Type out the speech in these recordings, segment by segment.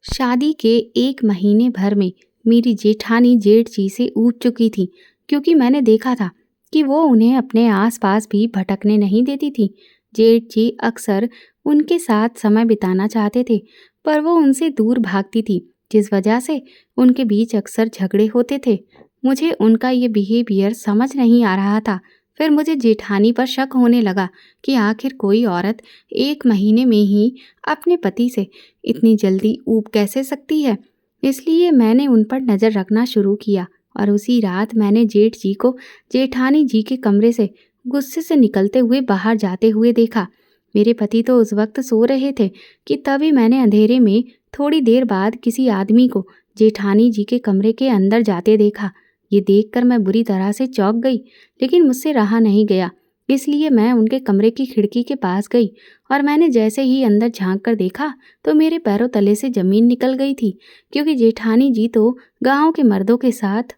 शादी के 1 महीने भर में मेरी जेठानी जेठ जी से ऊब चुकी थी, क्योंकि मैंने देखा था कि वो उन्हें अपने आसपास भी भटकने नहीं देती थी। जेठ जी अक्सर उनके साथ समय बिताना चाहते थे, पर वो उनसे दूर भागती थी, जिस वजह से उनके बीच अक्सर झगड़े होते थे। मुझे उनका ये बिहेवियर समझ नहीं आ रहा था। फिर मुझे जेठानी पर शक होने लगा कि आखिर कोई औरत 1 महीने में ही अपने पति से इतनी जल्दी ऊब कैसे सकती है। इसलिए मैंने उन पर नज़र रखना शुरू किया और उसी रात मैंने जेठ जी को जेठानी जी के कमरे से गुस्से से निकलते हुए बाहर जाते हुए देखा। मेरे पति तो उस वक्त सो रहे थे कि तभी मैंने अंधेरे में थोड़ी देर बाद किसी आदमी को जेठानी जी के कमरे के अंदर जाते देखा। ये देखकर मैं बुरी तरह से चौंक गई, लेकिन मुझसे रहा नहीं गया। इसलिए मैं उनके कमरे की खिड़की के पास गई और मैंने जैसे ही अंदर झांक कर देखा तो मेरे पैरों तले से जमीन निकल गई थी, क्योंकि जेठानी जी तो गांव के मर्दों के साथ।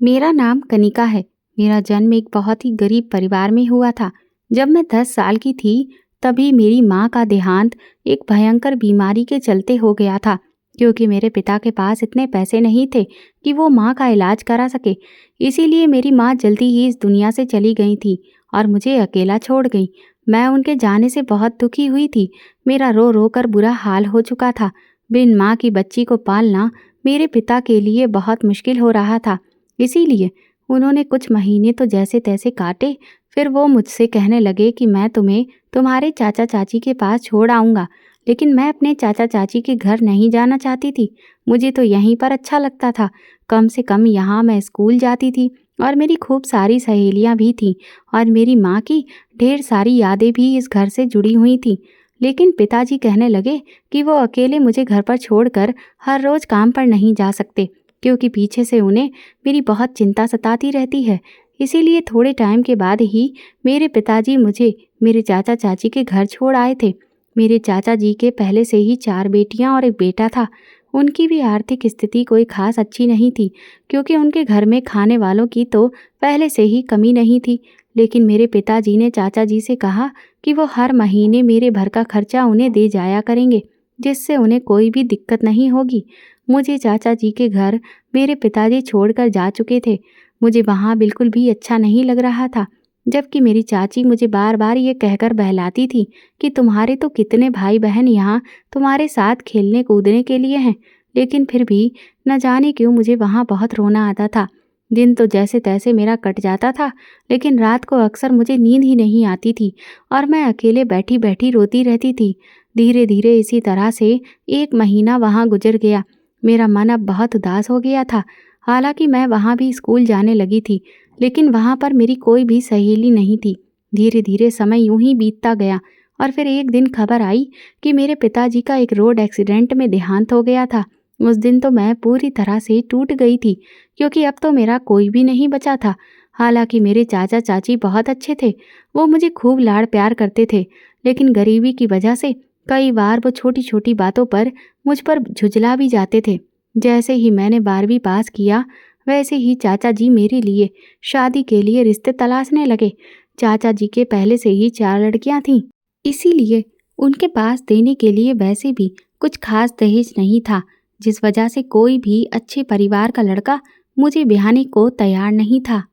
मेरा नाम कनिका है। मेरा जन्म एक बहुत ही गरीब परिवार में हुआ था। जब मैं 10 साल की थी तभी मेरी माँ का देहांत एक भयंकर बीमारी के चलते हो गया था, क्योंकि मेरे पिता के पास इतने पैसे नहीं थे कि वो माँ का इलाज करा सके। इसीलिए मेरी माँ जल्दी ही इस दुनिया से चली गई थी और मुझे अकेला छोड़ गई। मैं उनके जाने से बहुत दुखी हुई थी। मेरा रो रो कर बुरा हाल हो चुका था। बिन माँ की बच्ची को पालना मेरे पिता के लिए बहुत मुश्किल हो रहा था। इसीलिए उन्होंने कुछ महीने तो जैसे तैसे काटे। फिर वो मुझसे कहने लगे कि मैं तुम्हें तुम्हारे चाचा चाची के पास छोड़ आऊँगा। लेकिन मैं अपने चाचा चाची के घर नहीं जाना चाहती थी। मुझे तो यहीं पर अच्छा लगता था। कम से कम यहाँ मैं स्कूल जाती थी और मेरी खूब सारी सहेलियाँ भी थीं और मेरी माँ की ढेर सारी यादें भी इस घर से जुड़ी हुई थीं। लेकिन पिताजी कहने लगे कि वो अकेले मुझे घर पर छोड़कर हर रोज़ काम पर नहीं जा सकते, क्योंकि पीछे से उन्हें मेरी बहुत चिंता सताती रहती है। इसीलिए थोड़े टाइम के बाद ही मेरे पिताजी मुझे मेरे चाचा चाची के घर छोड़ आए थे। मेरे चाचा जी के पहले से ही 4 बेटियां और एक बेटा था। उनकी भी आर्थिक स्थिति कोई खास अच्छी नहीं थी, क्योंकि उनके घर में खाने वालों की तो पहले से ही कमी नहीं थी। लेकिन मेरे पिताजी ने चाचा जी से कहा कि वो हर महीने मेरे भर का खर्चा उन्हें दे जाया करेंगे, जिससे उन्हें कोई भी दिक्कत नहीं होगी। मुझे चाचा जी के घर मेरे पिताजी छोड़कर जा चुके थे। मुझे वहाँ बिल्कुल भी अच्छा नहीं लग रहा था, जबकि मेरी चाची मुझे बार बार ये कहकर बहलाती थी कि तुम्हारे तो कितने भाई बहन यहाँ तुम्हारे साथ खेलने कूदने के लिए हैं। लेकिन फिर भी न जाने क्यों मुझे वहाँ बहुत रोना आता था। दिन तो जैसे तैसे मेरा कट जाता था, लेकिन रात को अक्सर मुझे नींद ही नहीं आती थी और मैं अकेले बैठी बैठी रोती रहती थी। धीरे धीरे इसी तरह से 1 महीना वहाँ गुजर गया। मेरा मन अब बहुत उदास हो गया था। हालांकि मैं वहाँ भी स्कूल जाने लगी थी, लेकिन वहाँ पर मेरी कोई भी सहेली नहीं थी। धीरे धीरे समय यूं ही बीतता गया और फिर एक दिन खबर आई कि मेरे पिताजी का एक रोड एक्सीडेंट में देहांत हो गया था। उस दिन तो मैं पूरी तरह से टूट गई थी, क्योंकि अब तो मेरा कोई भी नहीं बचा था। हालांकि मेरे चाचा चाची बहुत अच्छे थे। वो मुझे खूब लाड़ प्यार करते थे, लेकिन गरीबी की वजह से कई बार वो छोटी छोटी बातों पर मुझ पर झुँझला भी जाते थे। जैसे ही मैंने 12वीं पास किया, वैसे ही चाचा जी मेरे लिए शादी के लिए रिश्ते तलाशने लगे। चाचा जी के पहले से ही 4 लड़कियां थीं, इसीलिए उनके पास देने के लिए वैसे भी कुछ खास दहेज नहीं था, जिस वजह से कोई भी अच्छे परिवार का लड़का मुझे ब्याहने को तैयार नहीं था।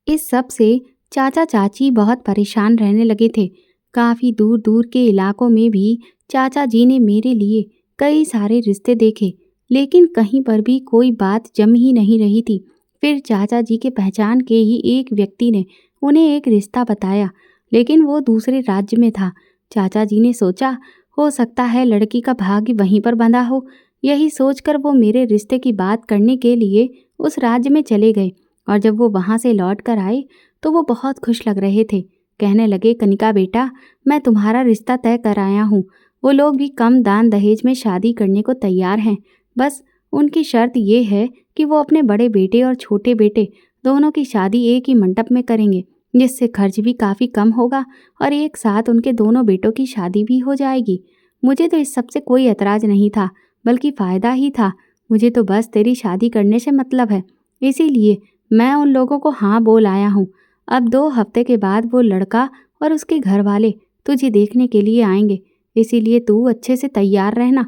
इस सब से चाचा चाची बहुत परेशान रहने लगे थे। काफ़ी दूर दूर के इलाकों में भी चाचा जी ने मेरे लिए कई सारे रिश्ते देखे, लेकिन कहीं पर भी कोई बात जम ही नहीं रही थी। फिर चाचा जी के पहचान के ही एक व्यक्ति ने उन्हें एक रिश्ता बताया, लेकिन वो दूसरे राज्य में था। चाचा जी ने सोचा हो सकता है लड़की का भाग्य वहीं पर बंधा हो। यही सोचकर वो मेरे रिश्ते की बात करने के लिए उस राज्य में चले गए और जब वो वहाँ से लौट कर आए तो वो बहुत खुश लग रहे थे। कहने लगे, कनिका बेटा, मैं तुम्हारा रिश्ता तय कर आया हूँ। वो लोग भी कम दान दहेज में शादी करने को तैयार हैं। बस उनकी शर्त ये है कि वो अपने बड़े बेटे और छोटे बेटे दोनों की शादी एक ही मंडप में करेंगे, जिससे खर्च भी काफ़ी कम होगा और एक साथ उनके दोनों बेटों की शादी भी हो जाएगी। मुझे तो इस सब से कोई एतराज़ नहीं था, बल्कि फ़ायदा ही था। मुझे तो बस तेरी शादी करने से मतलब है, इसीलिए मैं उन लोगों को हाँ बोल आया हूँ। अब 2 हफ्ते के बाद वो लड़का और उसके घर वाले तुझे देखने के लिए आएंगे, इसीलिए तू अच्छे से तैयार रहना।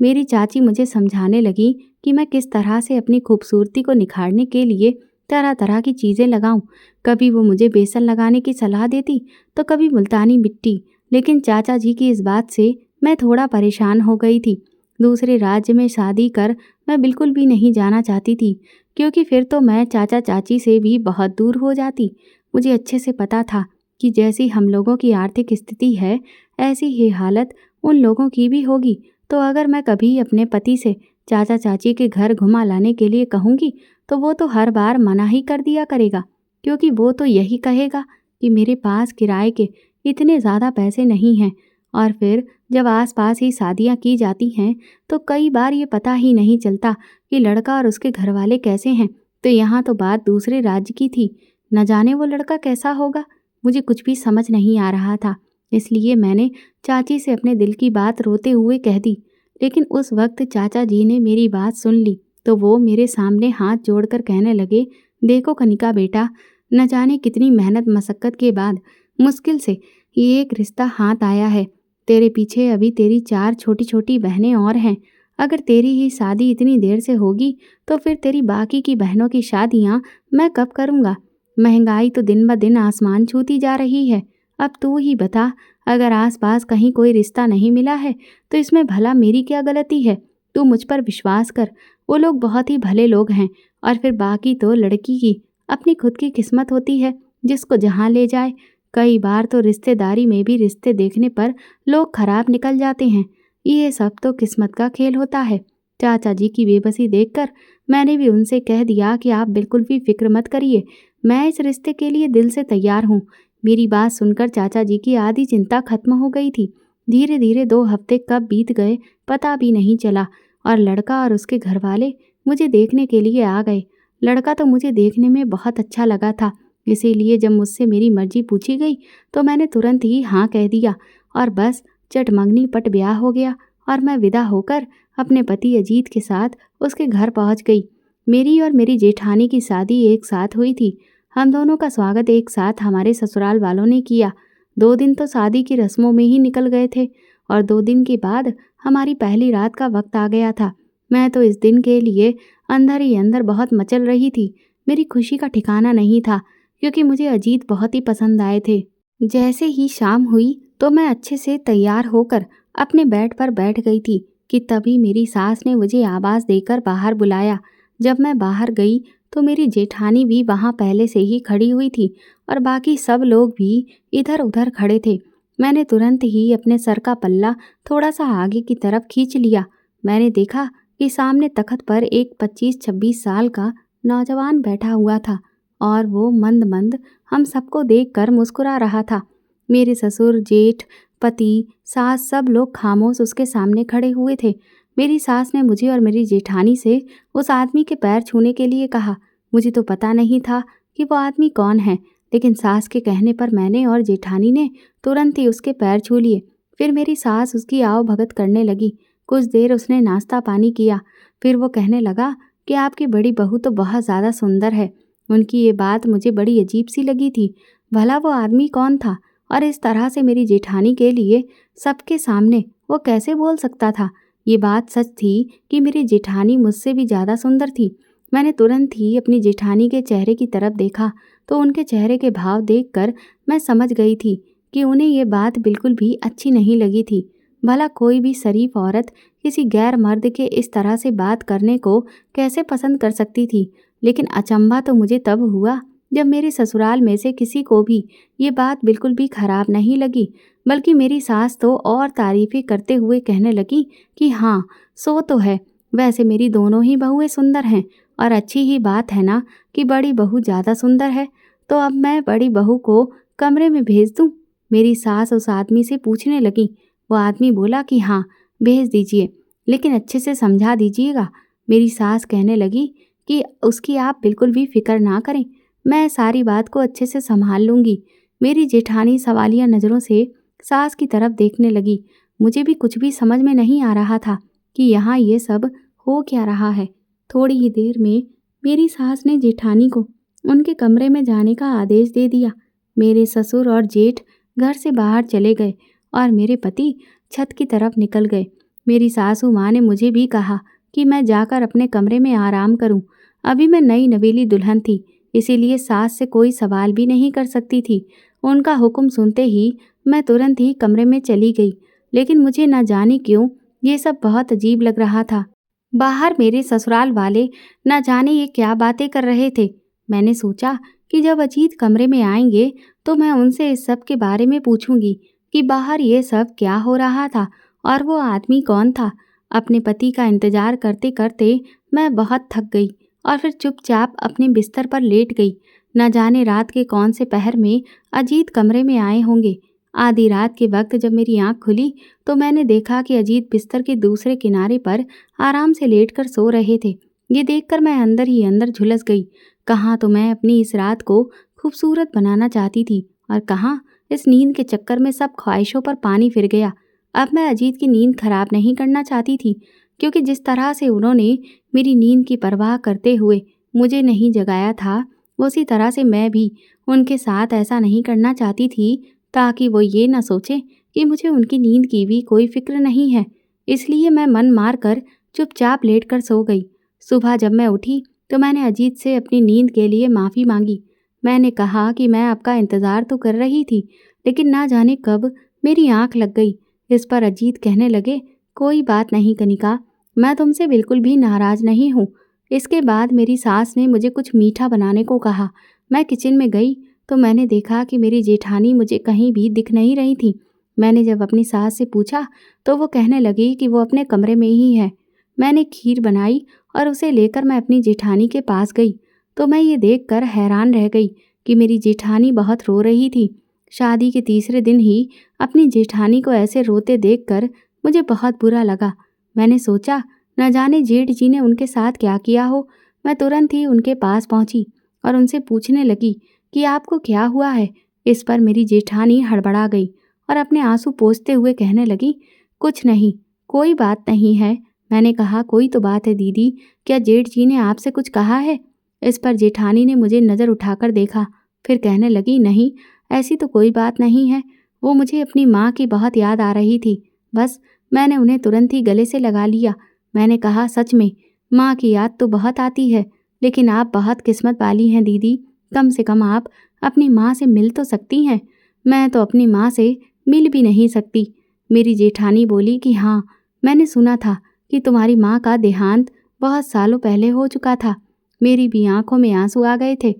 मेरी चाची मुझे समझाने लगी कि मैं किस तरह से अपनी खूबसूरती को निखारने के लिए तरह तरह की चीज़ें लगाऊं। कभी वो मुझे बेसन लगाने की सलाह देती तो कभी मुल्तानी मिट्टी। लेकिन चाचा जी की इस बात से मैं थोड़ा परेशान हो गई थी। दूसरे राज्य में शादी कर मैं बिल्कुल भी नहीं जाना चाहती थी, क्योंकि फिर तो मैं चाचा चाची से भी बहुत दूर हो जाती। मुझे अच्छे से पता था कि जैसी हम लोगों की आर्थिक स्थिति है, ऐसी ही हालत उन लोगों की भी होगी। तो अगर मैं कभी अपने पति से चाचा चाची के घर घुमा लाने के लिए कहूँगी तो वो तो हर बार मना ही कर दिया करेगा, क्योंकि वो तो यही कहेगा कि मेरे पास किराए के इतने ज़्यादा पैसे नहीं हैं। और फिर जब आसपास ही शादियाँ की जाती हैं तो कई बार ये पता ही नहीं चलता कि लड़का और उसके घर वाले कैसे हैं। तो यहाँ तो बात दूसरे राज्य की थी, न जाने वो लड़का कैसा होगा। मुझे कुछ भी समझ नहीं आ रहा था, इसलिए मैंने चाची से अपने दिल की बात रोते हुए कह दी। लेकिन उस वक्त चाचा जी ने मेरी बात सुन ली तो वो मेरे सामने हाथ जोड़कर कहने लगे, देखो कनिका बेटा, न जाने कितनी मेहनत मशक्क़त के बाद मुश्किल से ये एक रिश्ता हाथ आया है। तेरे पीछे अभी तेरी 4 छोटी छोटी बहनें और हैं। अगर तेरी ही शादी इतनी देर से होगी तो फिर तेरी बाकी की बहनों की शादियाँ मैं कब करूँगा? महंगाई तो दिन ब दिन आसमान छूती जा रही है। अब तू ही बता, अगर आसपास कहीं कोई रिश्ता नहीं मिला है तो इसमें भला मेरी क्या गलती है? तू मुझ पर विश्वास कर, वो लोग बहुत ही भले लोग हैं। और फिर बाकी तो लड़की की अपनी खुद की किस्मत होती है, जिसको जहाँ ले जाए। कई बार तो रिश्तेदारी में भी रिश्ते देखने पर लोग खराब निकल जाते हैं। ये सब तो किस्मत का खेल होता है। चाचा जी की बेबसी देखकर मैंने भी उनसे कह दिया कि आप बिल्कुल भी फिक्र मत करिए, मैं इस रिश्ते के लिए दिल से तैयार हूँ। मेरी बात सुनकर चाचा जी की आधी चिंता खत्म हो गई थी। धीरे धीरे 2 हफ्ते कब बीत गए पता भी नहीं चला और लड़का और उसके घर वाले मुझे देखने के लिए आ गए। लड़का तो मुझे देखने में बहुत अच्छा लगा था, इसीलिए जब मुझसे मेरी मर्जी पूछी गई तो मैंने तुरंत ही हाँ कह दिया और बस चटमंगनी पट ब्याह हो गया और मैं विदा होकर अपने पति अजीत के साथ उसके घर पहुंच गई। मेरी और मेरी जेठानी की शादी एक साथ हुई थी। हम दोनों का स्वागत एक साथ हमारे ससुराल वालों ने किया। 2 दिन तो शादी की रस्मों में ही निकल गए थे और 2 दिन के बाद हमारी पहली रात का वक्त आ गया था। मैं तो इस दिन के लिए अंदर ही अंदर बहुत मचल रही थी। मेरी खुशी का ठिकाना नहीं था, क्योंकि मुझे अजीत बहुत ही पसंद आए थे। जैसे ही शाम हुई तो मैं अच्छे से तैयार होकर अपने बेड पर बैठ गई थी कि तभी मेरी सास ने मुझे आवाज़ देकर बाहर बुलाया। जब मैं बाहर गई तो मेरी जेठानी भी वहाँ पहले से ही खड़ी हुई थी और बाकी सब लोग भी इधर उधर खड़े थे। मैंने तुरंत ही अपने सर का पल्ला थोड़ा सा आगे की तरफ खींच लिया। मैंने देखा कि सामने तख्त पर एक 25-26 साल का नौजवान बैठा हुआ था और वो मंद मंद हम सबको देखकर मुस्कुरा रहा था। मेरे ससुर, जेठ, पति, सास सब लोग खामोश उसके सामने खड़े हुए थे। मेरी सास ने मुझे और मेरी जेठानी से उस आदमी के पैर छूने के लिए कहा। मुझे तो पता नहीं था कि वो आदमी कौन है, लेकिन सास के कहने पर मैंने और जेठानी ने तुरंत ही उसके पैर छू लिए। फिर मेरी सास उसकी आओ भगत करने लगी। कुछ देर उसने नाश्ता पानी किया, फिर वो कहने लगा कि आपकी बड़ी बहू तो बहुत ज़्यादा सुंदर है। उनकी ये बात मुझे बड़ी अजीब सी लगी थी। भला वो आदमी कौन था और इस तरह से मेरी जेठानी के लिए सबके सामने वो कैसे बोल सकता था? ये बात सच थी कि मेरी जेठानी मुझसे भी ज़्यादा सुंदर थी। मैंने तुरंत ही अपनी जेठानी के चेहरे की तरफ देखा तो उनके चेहरे के भाव देखकर मैं समझ गई थी कि उन्हें ये बात बिल्कुल भी अच्छी नहीं लगी थी। भला कोई भी शरीफ औरत किसी गैर मर्द के इस तरह से बात करने को कैसे पसंद कर सकती थी? लेकिन अचंभा तो मुझे तब हुआ जब मेरे ससुराल में से किसी को भी ये बात बिल्कुल भी खराब नहीं लगी, बल्कि मेरी सास तो और तारीफ़ें करते हुए कहने लगी कि हाँ, सो तो है। वैसे मेरी दोनों ही बहुएं सुंदर हैं और अच्छी ही बात है ना कि बड़ी बहू ज़्यादा सुंदर है। तो अब मैं बड़ी बहू को कमरे में भेज दूँ? मेरी सास उस आदमी से पूछने लगी। वो आदमी बोला कि हाँ, भेज दीजिए, लेकिन अच्छे से समझा दीजिएगा। मेरी सास कहने लगी कि उसकी आप बिल्कुल भी फिक्र ना करें, मैं सारी बात को अच्छे से संभाल लूँगी। मेरी जेठानी सवालिया नज़रों से सास की तरफ देखने लगी। मुझे भी कुछ भी समझ में नहीं आ रहा था कि यहाँ ये सब हो क्या रहा है। थोड़ी ही देर में मेरी सास ने जेठानी को उनके कमरे में जाने का आदेश दे दिया। मेरे ससुर और जेठ घर से बाहर चले गए और मेरे पति छत की तरफ निकल गए। मेरी सासू माँ ने मुझे भी कहा कि मैं जाकर अपने कमरे में आराम करूं। अभी मैं नई नवेली दुल्हन थी, इसीलिए सास से कोई सवाल भी नहीं कर सकती थी। उनका हुक्म सुनते ही मैं तुरंत ही कमरे में चली गई। लेकिन मुझे न जाने क्यों ये सब बहुत अजीब लग रहा था। बाहर मेरे ससुराल वाले न जाने ये क्या बातें कर रहे थे। मैंने सोचा कि जब अजीत कमरे में आएंगे तो मैं उनसे इस सब के बारे में पूछूंगी कि बाहर ये सब क्या हो रहा था और वो आदमी कौन था। अपने पति का इंतजार करते करते मैं बहुत थक गई और फिर चुपचाप अपने बिस्तर पर लेट गई। न जाने रात के कौन से पहर में अजीत कमरे में आए होंगे। आधी रात के वक्त जब मेरी आंख खुली तो मैंने देखा कि अजीत बिस्तर के दूसरे किनारे पर आराम से लेटकर सो रहे थे। ये देखकर मैं अंदर ही अंदर झुलस गई। कहाँ तो मैं अपनी इस रात को खूबसूरत बनाना चाहती थी और कहाँ इस नींद के चक्कर में सब ख्वाहिशों पर पानी फिर गया। अब मैं अजीत की नींद खराब नहीं करना चाहती थी, क्योंकि जिस तरह से उन्होंने मेरी नींद की परवाह करते हुए मुझे नहीं जगाया था, उसी तरह से मैं भी उनके साथ ऐसा नहीं करना चाहती थी, ताकि वो ये न सोचें कि मुझे उनकी नींद की भी कोई फिक्र नहीं है। इसलिए मैं मन मार कर चुपचाप लेट कर सो गई। सुबह जब मैं उठी तो मैंने अजीत से अपनी नींद के लिए माफ़ी मांगी। मैंने कहा कि मैं आपका इंतज़ार तो कर रही थी, लेकिन ना जाने कब मेरी आंख लग गई। इस पर अजीत कहने लगे, कोई बात नहीं कनिका, मैं तुमसे बिल्कुल भी नाराज़ नहीं हूँ। इसके बाद मेरी सास ने मुझे कुछ मीठा बनाने को कहा। मैं किचन में गई तो मैंने देखा कि मेरी जेठानी मुझे कहीं भी दिख नहीं रही थी। मैंने जब अपनी सास से पूछा तो वो कहने लगी कि वो अपने कमरे में ही है। मैंने खीर बनाई और उसे लेकर मैं अपनी जेठानी के पास गई तो मैं ये देखकर हैरान रह गई कि मेरी जेठानी बहुत रो रही थी। शादी के तीसरे दिन ही अपनी जेठानी को ऐसे रोते देखकर मुझे बहुत बुरा लगा। मैंने सोचा न जाने जेठ जी ने उनके साथ क्या किया हो। मैं तुरंत ही उनके पास पहुंची और उनसे पूछने लगी कि आपको क्या हुआ है। इस पर मेरी जेठानी हड़बड़ा गई और अपने आंसू पोंछते हुए कहने लगी, कुछ नहीं, कोई बात नहीं है। मैंने कहा, कोई तो बात है दीदी, क्या जेठ जी ने आपसे कुछ कहा है? इस पर जेठानी ने मुझे नज़र उठाकर देखा, फिर कहने लगी, नहीं, ऐसी तो कोई बात नहीं है। वो मुझे अपनी माँ की बहुत याद आ रही थी। बस मैंने उन्हें तुरंत ही गले से लगा लिया। मैंने कहा, सच में माँ की याद तो बहुत आती है, लेकिन आप बहुत किस्मत वाली हैं दीदी। कम से कम आप अपनी माँ से मिल तो सकती हैं। मैं तो अपनी माँ से मिल भी नहीं सकती। मेरी जेठानी बोली कि हाँ, मैंने सुना था कि तुम्हारी माँ का देहांत बहुत सालों पहले हो चुका था। मेरी भी आंखों में आंसू आ गए थे।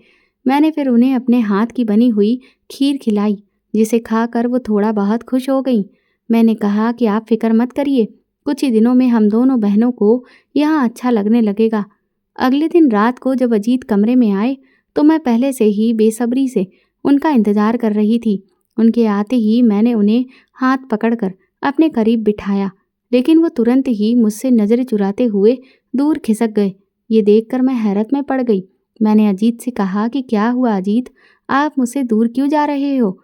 मैंने फिर उन्हें अपने हाथ की बनी हुई खीर खिलाई, जिसे खाकर वो थोड़ा बहुत खुश हो गईं। मैंने कहा कि आप फिक्र मत करिए, कुछ ही दिनों में हम दोनों बहनों को यहाँ अच्छा लगने लगेगा। अगले दिन रात को जब अजीत कमरे में आए तो मैं पहले से ही बेसब्री से उनका इंतजार कर रही थी। उनके आते ही मैंने उन्हें हाथ पकड़कर अपने करीब बिठाया, लेकिन वो तुरंत ही मुझसे नज़रें चुराते हुए दूर खिसक गए। ये देखकर मैं हैरत में पड़ गई। मैंने अजीत से कहा कि क्या हुआ अजीत, आप मुझसे दूर क्यों जा रहे हो?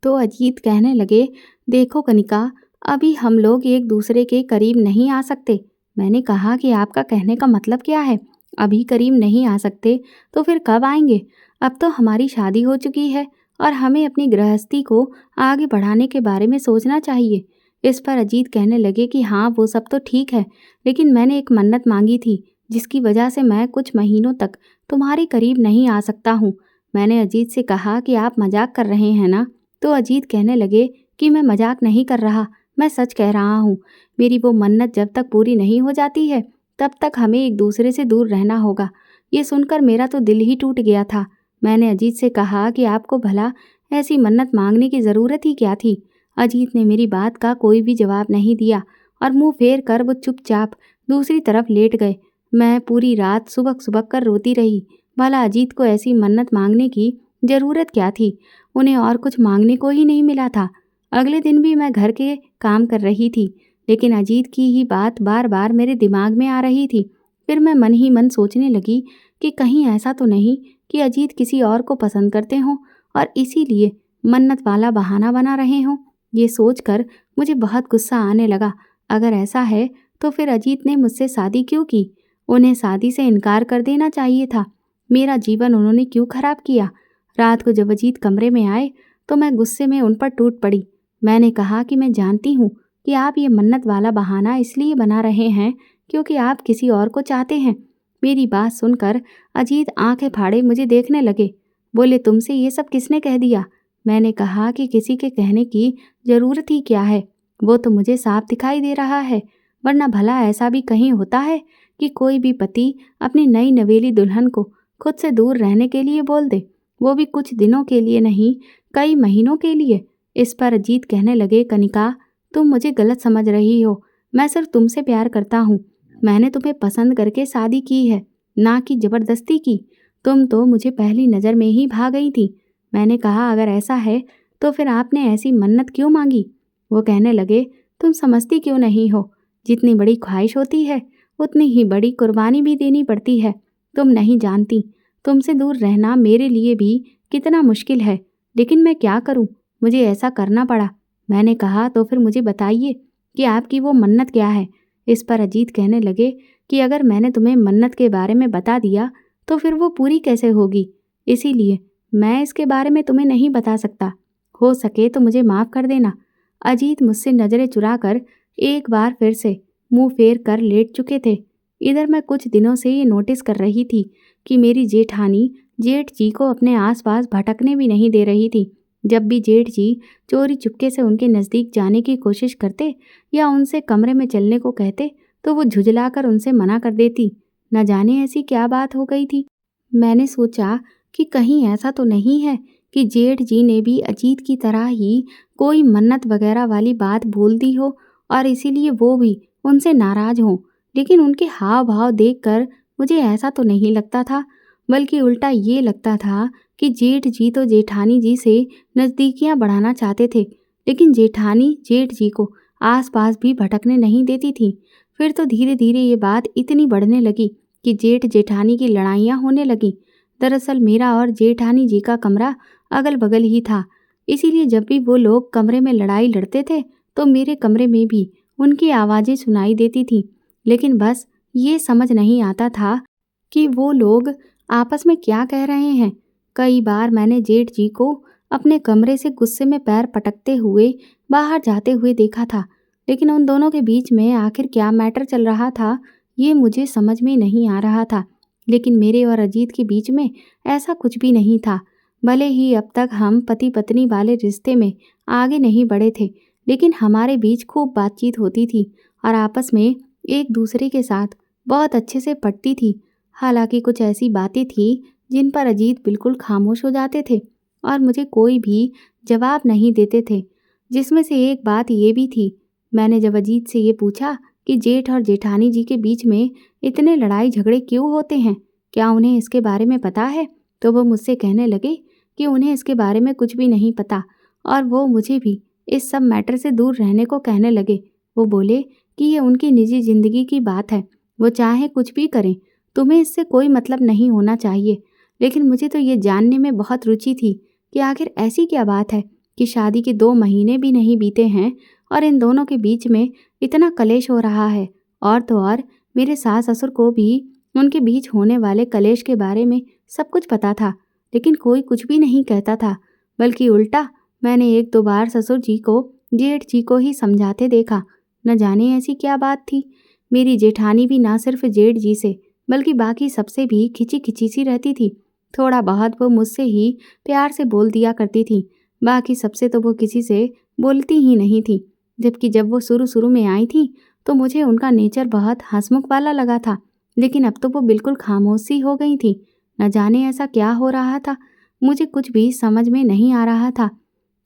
तो अजीत कहने लगे, देखो कनिका, अभी हम लोग एक दूसरे के करीब नहीं आ सकते। मैंने कहा कि आपका कहने का मतलब क्या है? अभी करीब नहीं आ सकते तो फिर कब आएंगे? अब तो हमारी शादी हो चुकी है और हमें अपनी गृहस्थी को आगे बढ़ाने के बारे में सोचना चाहिए। इस पर अजीत कहने लगे कि हाँ, वो सब तो ठीक है, लेकिन मैंने एक मन्नत मांगी थी जिसकी वजह से मैं कुछ महीनों तक तुम्हारे करीब नहीं आ सकता हूँ। मैंने अजीत से कहा कि आप मजाक कर रहे हैं ना? तो अजीत कहने लगे कि मैं मजाक नहीं कर रहा, मैं सच कह रहा हूँ। मेरी वो मन्नत जब तक पूरी नहीं हो जाती है तब तक हमें एक दूसरे से दूर रहना होगा। ये सुनकर मेरा तो दिल ही टूट गया था। मैंने अजीत से कहा कि आपको भला ऐसी मन्नत मांगने की ज़रूरत ही क्या थी? अजीत ने मेरी बात का कोई भी जवाब नहीं दिया और मुंह फेर कर वो चुपचाप दूसरी तरफ लेट गए। मैं पूरी रात सुबक सुबक कर रोती रही। भला अजीत को ऐसी मन्नत मांगने की ज़रूरत क्या थी? उन्हें और कुछ मांगने को ही नहीं मिला था। अगले दिन भी मैं घर के काम कर रही थी, लेकिन अजीत की ही बात बार बार मेरे दिमाग में आ रही थी। फिर मैं मन ही मन सोचने लगी कि कहीं ऐसा तो नहीं कि अजीत किसी और को पसंद करते हों और इसीलिए मन्नत वाला बहाना बना रहे हों। ये सोचकर मुझे बहुत गुस्सा आने लगा। अगर ऐसा है तो फिर अजीत ने मुझसे शादी क्यों की? उन्हें शादी से इनकार कर देना चाहिए था। मेरा जीवन उन्होंने क्यों खराब किया? रात को जब अजीत कमरे में आए तो मैं गुस्से में उन पर टूट पड़ी। मैंने कहा कि मैं जानती हूँ कि आप ये मन्नत वाला बहाना इसलिए बना रहे हैं क्योंकि आप किसी और को चाहते हैं। मेरी बात सुनकर अजीत आंखें फाड़े मुझे देखने लगे। बोले, तुमसे ये सब किसने कह दिया? मैंने कहा कि किसी के कहने की ज़रूरत ही क्या है, वो तो मुझे साफ दिखाई दे रहा है। वरना भला ऐसा भी कहीं होता है कि कोई भी पति अपनी नई नवेली दुल्हन को खुद से दूर रहने के लिए बोल दे, वो भी कुछ दिनों के लिए नहीं, कई महीनों के लिए। इस पर अजीत कहने लगे, कनिका, तुम मुझे गलत समझ रही हो। मैं सिर्फ तुमसे प्यार करता हूँ। मैंने तुम्हें पसंद करके शादी की है, ना कि ज़बरदस्ती की। तुम तो मुझे पहली नज़र में ही भा गई थी। मैंने कहा, अगर ऐसा है तो फिर आपने ऐसी मन्नत क्यों मांगी? वो कहने लगे, तुम समझती क्यों नहीं हो? जितनी बड़ी ख्वाहिश होती है उतनी ही बड़ी कुर्बानी भी देनी पड़ती है। तुम नहीं जानती, तुमसे दूर रहना मेरे लिए भी कितना मुश्किल है, लेकिन मैं क्या करूं, मुझे ऐसा करना पड़ा। मैंने कहा, तो फिर मुझे बताइए कि आपकी वो मन्नत क्या है? इस पर अजीत कहने लगे कि अगर मैंने तुम्हें मन्नत के बारे में बता दिया तो फिर वो पूरी कैसे होगी, इसीलिए मैं इसके बारे में तुम्हें नहीं बता सकता। हो सके तो मुझे माफ़ कर देना। अजीत मुझसे नज़रें चुराकर एक बार फिर से मुंह फेर कर लेट चुके थे। इधर मैं कुछ दिनों से ये नोटिस कर रही थी कि मेरी जेठानी जेठ जी को अपने आसपास भटकने भी नहीं दे रही थी। जब भी जेठ जी चोरी चुपके से उनके नज़दीक जाने की कोशिश करते या उनसे कमरे में चलने को कहते तो वो झुझलाकर उनसे मना कर देती। न जाने ऐसी क्या बात हो गई थी। मैंने सोचा कि कहीं ऐसा तो नहीं है कि जेठ जी ने भी अजीत की तरह ही कोई मन्नत वगैरह वाली बात बोल दी हो और इसीलिए वो भी उनसे नाराज़ हों। लेकिन उनके हाव भाव देखकर मुझे ऐसा तो नहीं लगता था, बल्कि उल्टा ये लगता था कि जेठ जी तो जेठानी जी से नज़दीकियां बढ़ाना चाहते थे, लेकिन जेठानी जेठ जी को आसपास भी भटकने नहीं देती थी। फिर तो धीरे धीरे ये बात इतनी बढ़ने लगी कि जेठ जेठानी की लड़ाइयाँ होने लगीं। दरअसल मेरा और जेठानी जी का कमरा अगल बगल ही था, इसीलिए जब भी वो लोग कमरे में लड़ाई लड़ते थे तो मेरे कमरे में भी उनकी आवाज़ें सुनाई देती थीं। लेकिन बस ये समझ नहीं आता था कि वो लोग आपस में क्या कह रहे हैं। कई बार मैंने जेठ जी को अपने कमरे से गुस्से में पैर पटकते हुए बाहर जाते हुए देखा था, लेकिन उन दोनों के बीच में आखिर क्या मैटर चल रहा था ये मुझे समझ में नहीं आ रहा था। लेकिन मेरे और अजीत के बीच में ऐसा कुछ भी नहीं था। भले ही अब तक हम पति पत्नी वाले रिश्ते में आगे नहीं बढ़े थे, लेकिन हमारे बीच खूब बातचीत होती थी और आपस में एक दूसरे के साथ बहुत अच्छे से पटती थी। हालांकि कुछ ऐसी बातें थी जिन पर अजीत बिल्कुल खामोश हो जाते थे और मुझे कोई भी जवाब नहीं देते थे। जिसमें से एक बात ये भी थी, मैंने जब अजीत से ये पूछा कि जेठ और जेठानी जी के बीच में इतने लड़ाई झगड़े क्यों होते हैं, क्या उन्हें इसके बारे में पता है, तो वो मुझसे कहने लगे कि उन्हें इसके बारे में कुछ भी नहीं पता और वो मुझे भी इस सब मैटर से दूर रहने को कहने लगे। वो बोले कि ये उनकी निजी ज़िंदगी की बात है, वो चाहे कुछ भी करें, तुम्हें इससे कोई मतलब नहीं होना चाहिए। लेकिन मुझे तो ये जानने में बहुत रुचि थी कि आखिर ऐसी क्या बात है कि शादी के 2 महीने भी नहीं बीते हैं और इन दोनों के बीच में इतना कलेश हो रहा है। और तो और मेरे सास ससुर को भी उनके बीच होने वाले कलेश के बारे में सब कुछ पता था, लेकिन कोई कुछ भी नहीं कहता था, बल्कि उल्टा मैंने 1-2 बार ससुर जी को जेठ जी को ही समझाते देखा। न जाने ऐसी क्या बात थी। मेरी जेठानी भी ना सिर्फ जेठ जी से बल्कि बाकी सबसे भी खिंची खिंची सी रहती थी। थोड़ा बहुत वो मुझसे ही प्यार से बोल दिया करती थी, बाकी सबसे तो वो किसी से बोलती ही नहीं थी। जबकि जब वो शुरू शुरू में आई थी तो मुझे उनका नेचर बहुत हंसमुख वाला लगा था, लेकिन अब तो वो बिल्कुल खामोश सी हो गई थी। न जाने ऐसा क्या हो रहा था, मुझे कुछ भी समझ में नहीं आ रहा था।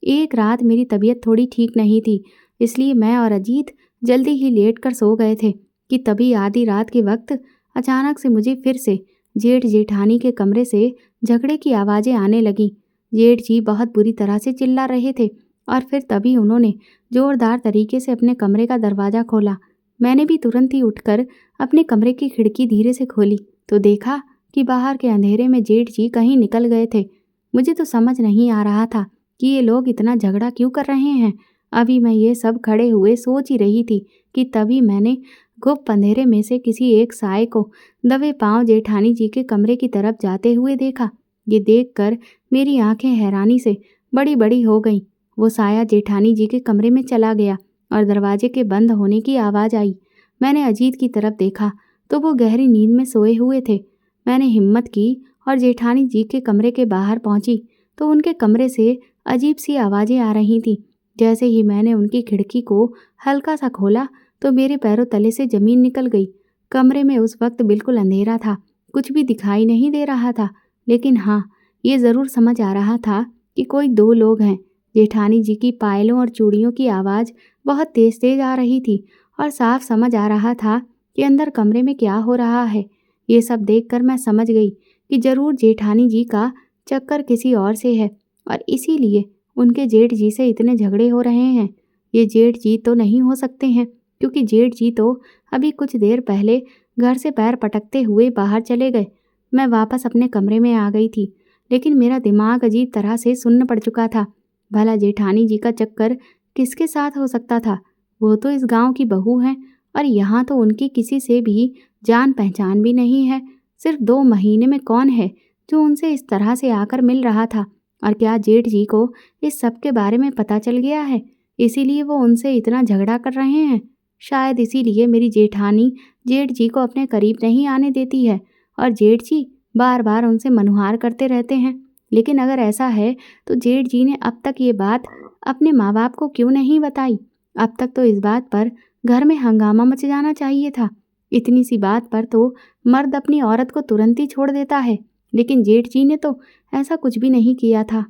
एक रात मेरी तबीयत थोड़ी ठीक नहीं थी, इसलिए मैं और अजीत जल्दी ही लेट कर सो गए थे कि तभी आधी रात के वक्त अचानक से मुझे फिर से जेठ जेठानी के कमरे से झगड़े की आवाज़ें आने लगीं। जेठ जी बहुत बुरी तरह से चिल्ला रहे थे और फिर तभी उन्होंने ज़ोरदार तरीके से अपने कमरे का दरवाज़ा खोला। मैंने भी तुरंत ही उठकर अपने कमरे की खिड़की धीरे से खोली तो देखा कि बाहर के अंधेरे में जेठ जी कहीं निकल गए थे। मुझे तो समझ नहीं आ रहा था कि ये लोग इतना झगड़ा क्यों कर रहे हैं। अभी मैं ये सब खड़े हुए सोच ही रही थी कि तभी मैंने गुप्त अंधेरे में से किसी एक साए को दबे पांव जेठानी जी के कमरे की तरफ जाते हुए देखा। ये देखकर मेरी आंखें हैरानी से बड़ी बड़ी हो गईं। वो साया जेठानी जी के कमरे में चला गया और दरवाजे के बंद होने की आवाज़ आई। मैंने अजीत की तरफ देखा तो वो गहरी नींद में सोए हुए थे। मैंने हिम्मत की और जेठानी जी के कमरे के बाहर पहुंची तो उनके कमरे से अजीब सी आवाज़ें आ रही थीं। जैसे ही मैंने उनकी खिड़की को हल्का सा खोला तो मेरे पैरों तले से ज़मीन निकल गई। कमरे में उस वक्त बिल्कुल अंधेरा था, कुछ भी दिखाई नहीं दे रहा था, लेकिन हाँ, ये ज़रूर समझ आ रहा था कि कोई 2 लोग हैं। जेठानी जी की पायलों और चूड़ियों की आवाज़ बहुत तेज़ तेज़ आ रही थी और साफ समझ आ रहा था कि अंदर कमरे में क्या हो रहा है। ये सब देखकर मैं समझ गई कि ज़रूर जेठानी जी का चक्कर किसी और से है और इसीलिए उनके जेठ जी से इतने झगड़े हो रहे हैं। ये जेठ जी तो नहीं हो सकते हैं, क्योंकि जेठ जी तो अभी कुछ देर पहले घर से पैर पटकते हुए बाहर चले गए। मैं वापस अपने कमरे में आ गई थी, लेकिन मेरा दिमाग अजीब तरह से सुन्न पड़ चुका था। भला जेठानी जी का चक्कर किसके साथ हो सकता था? वो तो इस गांव की बहू हैं और यहाँ तो उनकी किसी से भी जान पहचान भी नहीं है। सिर्फ 2 महीने में कौन है जो उनसे इस तरह से आकर मिल रहा था? और क्या जेठ जी को इस सब के बारे में पता चल गया है, इसीलिए वो उनसे इतना झगड़ा कर रहे हैं? शायद इसीलिए मेरी जेठानी जेठ जी को अपने करीब नहीं आने देती है और जेठ जी बार बार उनसे मनुहार करते रहते हैं। लेकिन अगर ऐसा है तो जेठ जी ने अब तक ये बात अपने माँ बाप को क्यों नहीं बताई? अब तक तो इस बात पर घर में हंगामा मच जाना चाहिए था। इतनी सी बात पर तो मर्द अपनी औरत को तुरंत ही छोड़ देता है, लेकिन जेठ जी ने तो ऐसा कुछ भी नहीं किया था।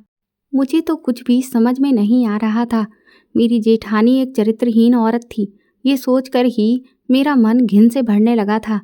मुझे तो कुछ भी समझ में नहीं आ रहा था। मेरी जेठानी एक चरित्रहीन औरत थी, ये सोचकर ही मेरा मन घिन से भरने लगा था।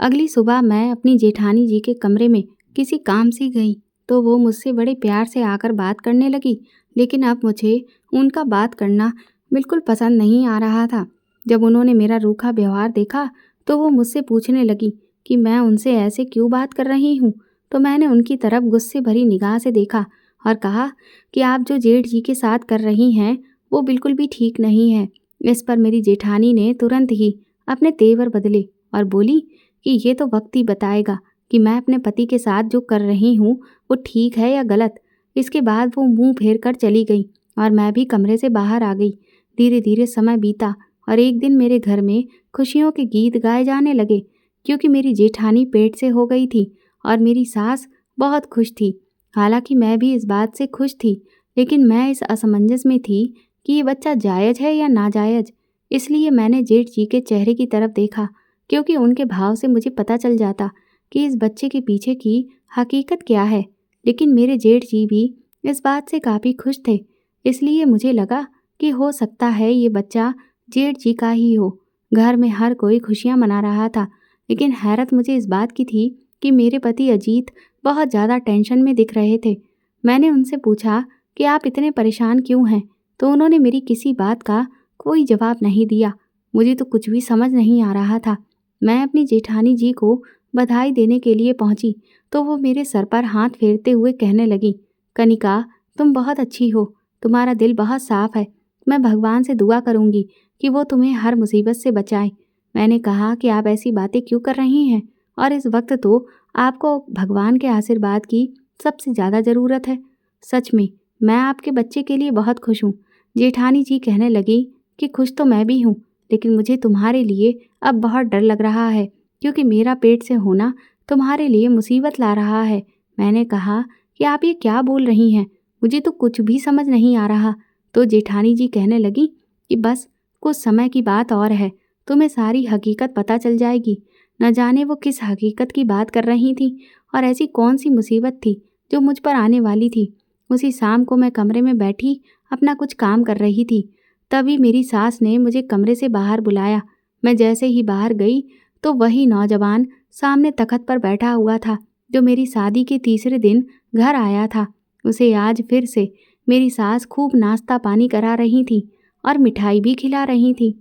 अगली सुबह मैं अपनी जेठानी जी के कमरे में किसी काम से गई तो वो मुझसे बड़े प्यार से आकर बात करने लगी, लेकिन अब मुझे उनका बात करना बिल्कुल पसंद नहीं आ रहा था। जब उन्होंने मेरा रूखा व्यवहार देखा तो वो मुझसे पूछने लगी कि मैं उनसे ऐसे क्यों बात कर रही हूँ। तो मैंने उनकी तरफ गुस्से भरी निगाह से देखा और कहा कि आप जो जेठ जी के साथ कर रही हैं वो बिल्कुल भी ठीक नहीं है। इस पर मेरी जेठानी ने तुरंत ही अपने तेवर बदले और बोली कि ये तो वक्त ही बताएगा कि मैं अपने पति के साथ जो कर रही हूँ वो ठीक है या गलत। इसके बाद वो मुंह फेर कर चली गई और मैं भी कमरे से बाहर आ गई। धीरे धीरे समय बीता और एक दिन मेरे घर में खुशियों के गीत गाए जाने लगे, क्योंकि मेरी जेठानी पेट से हो गई थी और मेरी सास बहुत खुश थी। हालांकि मैं भी इस बात से खुश थी, लेकिन मैं इस असमंजस में थी कि ये बच्चा जायज़ है या नाजायज़। इसलिए मैंने जेठ जी के चेहरे की तरफ देखा, क्योंकि उनके भाव से मुझे पता चल जाता कि इस बच्चे के पीछे की हकीकत क्या है। लेकिन मेरे जेठ जी भी इस बात से काफ़ी खुश थे, इसलिए मुझे लगा कि हो सकता है ये बच्चा जेठ जी का ही हो। घर में हर कोई खुशियाँ मना रहा था, लेकिन हैरत मुझे इस बात की थी कि मेरे पति अजीत बहुत ज़्यादा टेंशन में दिख रहे थे। मैंने उनसे पूछा कि आप इतने परेशान क्यों हैं, तो उन्होंने मेरी किसी बात का कोई जवाब नहीं दिया। मुझे तो कुछ भी समझ नहीं आ रहा था। मैं अपनी जेठानी जी को बधाई देने के लिए पहुंची तो वो मेरे सर पर हाथ फेरते हुए कहने लगी, कनिका, तुम बहुत अच्छी हो, तुम्हारा दिल बहुत साफ है। मैं भगवान से दुआ करूंगी कि वो तुम्हें हर मुसीबत से बचाए। मैंने कहा कि आप ऐसी बातें क्यों कर रही हैं, और इस वक्त तो आपको भगवान के आशीर्वाद की सबसे ज़्यादा ज़रूरत है। सच में मैं आपके बच्चे के लिए बहुत खुश हूँ। जेठानी जी कहने लगी कि खुश तो मैं भी हूँ, लेकिन मुझे तुम्हारे लिए अब बहुत डर लग रहा है, क्योंकि मेरा पेट से होना तुम्हारे लिए मुसीबत ला रहा है। मैंने कहा कि आप ये क्या बोल रही हैं, मुझे तो कुछ भी समझ नहीं आ रहा। तो जेठानी जी कहने लगी कि बस कुछ समय की बात और है, तुम्हें सारी हकीकत पता चल जाएगी। न जाने वो किस हकीकत की बात कर रही थी और ऐसी कौन सी मुसीबत थी जो मुझ पर आने वाली थी। उसी शाम को मैं कमरे में बैठी अपना कुछ काम कर रही थी, तभी मेरी सास ने मुझे कमरे से बाहर बुलाया। मैं जैसे ही बाहर गई तो वही नौजवान सामने तख्त पर बैठा हुआ था जो मेरी शादी के तीसरे दिन घर आया था। उसे आज फिर से मेरी सास खूब नाश्ता पानी करा रही थी और मिठाई भी खिला रही थी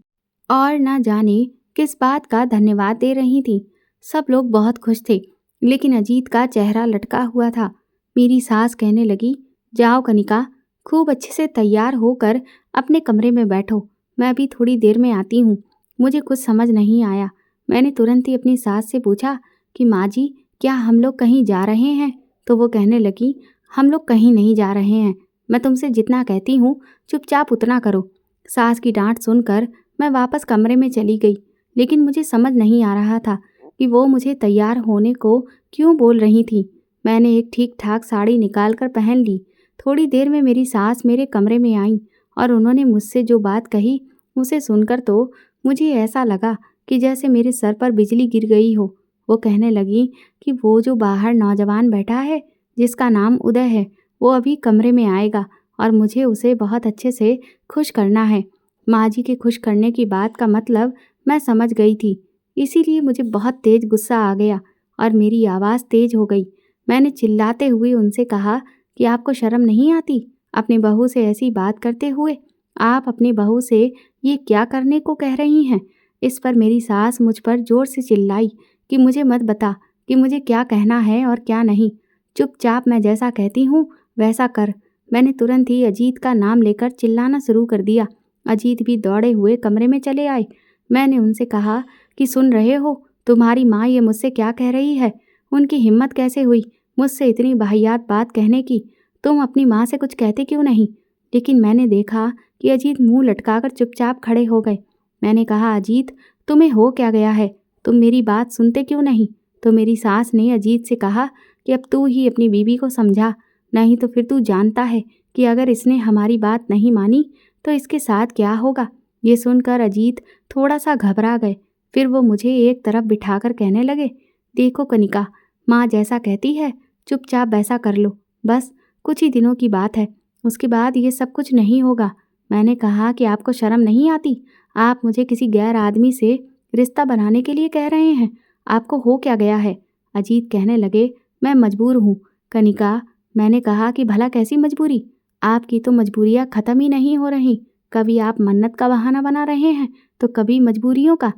और न जाने किस बात का धन्यवाद दे रही थी। सब लोग बहुत खुश थे, लेकिन अजीत का चेहरा लटका हुआ था। मेरी सास कहने लगी, जाओ कनिका, खूब अच्छे से तैयार होकर अपने कमरे में बैठो, मैं भी थोड़ी देर में आती हूँ। मुझे कुछ समझ नहीं आया। मैंने तुरंत ही अपनी सास से पूछा कि माँ जी, क्या हम लोग कहीं जा रहे हैं? तो वो कहने लगी, हम लोग कहीं नहीं जा रहे हैं। मैं तुमसे जितना कहती हूँ चुपचाप उतना करो। सास की डांट सुनकर मैं वापस कमरे में चली गई, लेकिन मुझे समझ नहीं आ रहा था कि वो मुझे तैयार होने को क्यों बोल रही थी। मैंने एक ठीक ठाक साड़ी निकाल कर पहन ली। थोड़ी देर में मेरी सास मेरे कमरे में आई और उन्होंने मुझसे जो बात कही उसे सुनकर तो मुझे ऐसा लगा कि जैसे मेरे सर पर बिजली गिर गई हो। वो कहने लगी कि वो जो बाहर नौजवान बैठा है, जिसका नाम उदय है, वो अभी कमरे में आएगा और मुझे उसे बहुत अच्छे से खुश करना है। माँ जी के खुश करने की बात का मतलब मैं समझ गई थी, इसीलिए मुझे बहुत तेज गुस्सा आ गया और मेरी आवाज़ तेज हो गई। मैंने चिल्लाते हुए उनसे कहा कि आपको शर्म नहीं आती अपनी बहू से ऐसी बात करते हुए? आप अपनी बहू से ये क्या करने को कह रही हैं? इस पर मेरी सास मुझ पर जोर से चिल्लाई कि मुझे मत बता कि मुझे क्या कहना है और क्या नहीं। चुपचाप मैं जैसा कहती हूँ वैसा कर। मैंने तुरंत ही अजीत का नाम लेकर चिल्लाना शुरू कर दिया। अजीत भी दौड़े हुए कमरे में चले आए। मैंने उनसे कहा कि सुन रहे हो, तुम्हारी माँ ये मुझसे क्या कह रही है? उनकी हिम्मत कैसे हुई मुझसे इतनी वाहियात बात कहने की? तुम अपनी माँ से कुछ कहते क्यों नहीं? लेकिन मैंने देखा कि अजीत मुंह लटकाकर चुपचाप खड़े हो गए। मैंने कहा, अजीत तुम्हें हो क्या गया है? तुम मेरी बात सुनते क्यों नहीं? तो मेरी सास ने अजीत से कहा कि अब तू ही अपनी बीवी को समझा, नहीं तो फिर तू जानता है कि अगर इसने हमारी बात नहीं मानी तो इसके साथ क्या होगा। ये सुनकर अजीत थोड़ा सा घबरा गए। फिर वो मुझे एक तरफ बिठाकर कहने लगे, देखो कनिका, माँ जैसा कहती है चुपचाप वैसा कर लो। बस कुछ ही दिनों की बात है, उसके बाद ये सब कुछ नहीं होगा। मैंने कहा कि आपको शर्म नहीं आती? आप मुझे किसी गैर आदमी से रिश्ता बनाने के लिए कह रहे हैं? आपको हो क्या गया है? अजीत कहने लगे, मैं मजबूर हूँ कनिका। मैंने कहा कि भला कैसी मजबूरी? आपकी तो मजबूरियाँ ख़त्म ही नहीं हो रही। कभी आप मन्नत का बहाना बना रहे हैं तो कभी मजबूरियों का।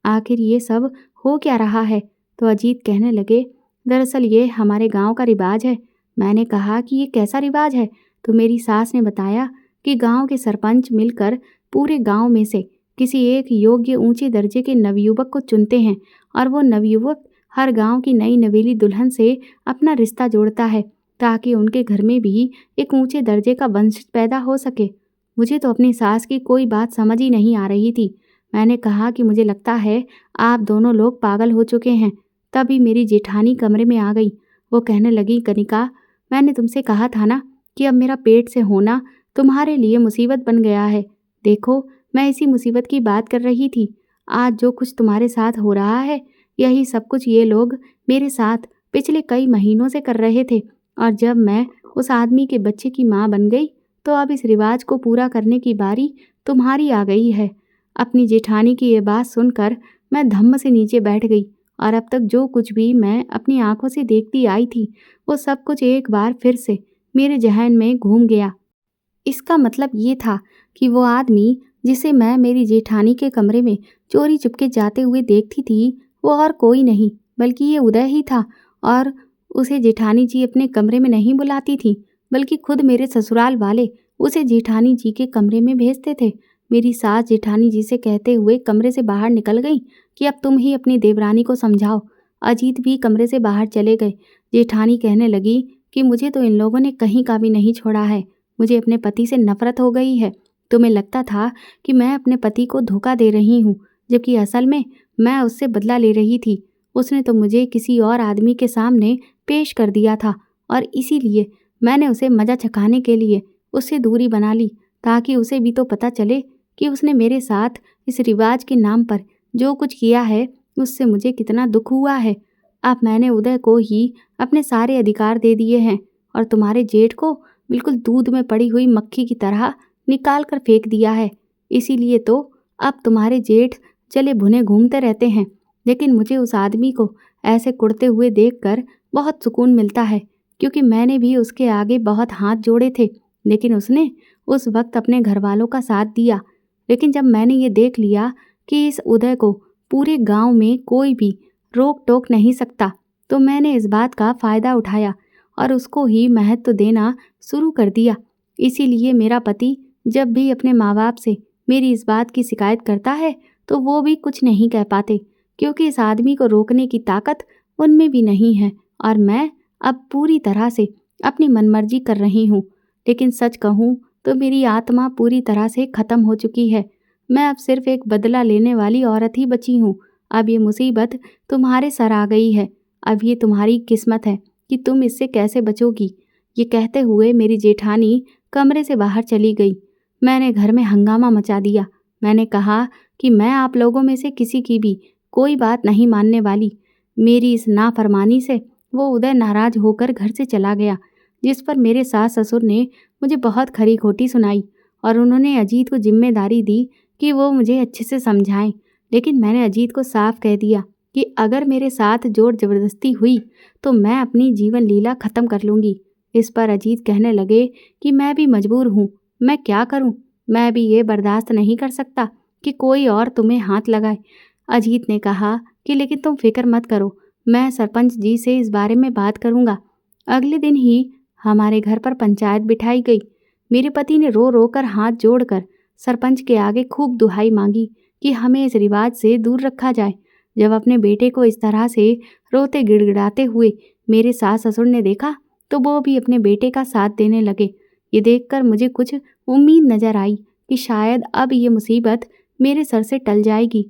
आखिर ये सब हो क्या रहा है? तो अजीत कहने लगे, दरअसल ये हमारे गांव का रिवाज है। मैंने कहा कि ये कैसा रिवाज है? तो मेरी सास ने बताया कि गांव के सरपंच मिलकर पूरे गांव में से किसी एक योग्य ऊंचे दर्जे के नवयुवक को चुनते हैं और वो नवयुवक हर गांव की नई नवेली दुल्हन से अपना रिश्ता जोड़ता है ताकि उनके घर में भी एक ऊंचे दर्जे का वंश पैदा हो सके। मुझे तो अपनी सास की कोई बात समझ ही नहीं आ रही थी। मैंने कहा कि मुझे लगता है आप दोनों लोग पागल हो चुके हैं। तभी मेरी जेठानी कमरे में आ गई। वो कहने लगी, कनिका, मैंने तुमसे कहा था ना कि अब मेरा पेट से होना तुम्हारे लिए मुसीबत बन गया है। देखो, मैं इसी मुसीबत की बात कर रही थी। आज जो कुछ तुम्हारे साथ हो रहा है, यही सब कुछ ये लोग मेरे साथ पिछले कई महीनों से कर रहे थे और जब मैं उस आदमी के बच्चे की माँ बन गई तो अब इस रिवाज को पूरा करने की बारी तुम्हारी आ गई है। अपनी जेठानी की ये बात सुनकर मैं धम्म से नीचे बैठ गई और अब तक जो कुछ भी मैं अपनी आंखों से देखती आई थी वो सब कुछ एक बार फिर से मेरे जहन में घूम गया। इसका मतलब ये था कि वो आदमी जिसे मैं मेरी जेठानी के कमरे में चोरी चुपके जाते हुए देखती थी, वो और कोई नहीं बल्कि ये उदय ही था। और उसे जेठानी जी अपने कमरे में नहीं बुलाती थी, बल्कि खुद मेरे ससुराल वाले उसे जेठानी जी के कमरे में भेजते थे। मेरी सास जेठानी जी से कहते हुए कमरे से बाहर निकल गई कि अब तुम ही अपनी देवरानी को समझाओ। अजीत भी कमरे से बाहर चले गए। जेठानी कहने लगी कि मुझे तो इन लोगों ने कहीं का भी नहीं छोड़ा है। मुझे अपने पति से नफरत हो गई है। तुम्हें लगता था कि मैं अपने पति को धोखा दे रही हूँ, जबकि असल में मैं उससे बदला ले रही थी। उसने तो मुझे किसी और आदमी के सामने पेश कर दिया था और इसीलिए मैंने उसे मज़ा चखाने के लिए उससे दूरी बना ली, ताकि उसे भी तो पता चले कि उसने मेरे साथ इस रिवाज के नाम पर जो कुछ किया है उससे मुझे कितना दुख हुआ है। अब मैंने उदय को ही अपने सारे अधिकार दे दिए हैं और तुम्हारे जेठ को बिल्कुल दूध में पड़ी हुई मक्खी की तरह निकाल कर फेंक दिया है। इसीलिए तो अब तुम्हारे जेठ जले भुने घूमते रहते हैं। लेकिन मुझे उस आदमी को ऐसे कुड़ते हुए देखकर बहुत सुकून मिलता है, क्योंकि मैंने भी उसके आगे बहुत हाथ जोड़े थे, लेकिन उसने उस वक्त अपने घर वालों का साथ दिया। लेकिन जब मैंने ये देख लिया कि इस उदय को पूरे गांव में कोई भी रोक टोक नहीं सकता, तो मैंने इस बात का फ़ायदा उठाया और उसको ही महत्व देना शुरू कर दिया। इसीलिए मेरा पति जब भी अपने माँ बाप से मेरी इस बात की शिकायत करता है तो वो भी कुछ नहीं कह पाते, क्योंकि इस आदमी को रोकने की ताकत उनमें भी नहीं है और मैं अब पूरी तरह से अपनी मनमर्जी कर रही हूँ। लेकिन सच कहूँ तो मेरी आत्मा पूरी तरह से ख़त्म हो चुकी है। मैं अब सिर्फ एक बदला लेने वाली औरत ही बची हूँ। अब ये मुसीबत तुम्हारे सर आ गई है। अब ये तुम्हारी किस्मत है कि तुम इससे कैसे बचोगी। ये कहते हुए मेरी जेठानी कमरे से बाहर चली गई। मैंने घर में हंगामा मचा दिया। मैंने कहा कि मैं आप लोगों में से किसी की भी कोई बात नहीं मानने वाली। मेरी इस नाफरमानी से वो उदय नाराज होकर घर से चला गया, जिस पर मेरे सास ससुर ने मुझे बहुत खरी खोटी सुनाई और उन्होंने अजीत को जिम्मेदारी दी कि वो मुझे अच्छे से समझाएं। लेकिन मैंने अजीत को साफ कह दिया कि अगर मेरे साथ जोर जबरदस्ती हुई तो मैं अपनी जीवन लीला ख़त्म कर लूँगी। इस पर अजीत कहने लगे कि मैं भी मजबूर हूँ, मैं क्या करूँ, मैं भी ये बर्दाश्त नहीं कर सकता कि कोई और तुम्हें हाथ लगाए। अजीत ने कहा कि लेकिन तुम फिक्र मत करो, मैं सरपंच जी से इस बारे में बात करूँगा। अगले दिन ही हमारे घर पर पंचायत बिठाई गई। मेरे पति ने रो रो कर हाथ जोड़कर सरपंच के आगे खूब दुहाई मांगी कि हमें इस रिवाज से दूर रखा जाए। जब अपने बेटे को इस तरह से रोते गिड़गिड़ाते हुए मेरे सास ससुर ने देखा तो वो भी अपने बेटे का साथ देने लगे। ये देखकर मुझे कुछ उम्मीद नजर आई कि शायद अब ये मुसीबत मेरे सर से टल जाएगी।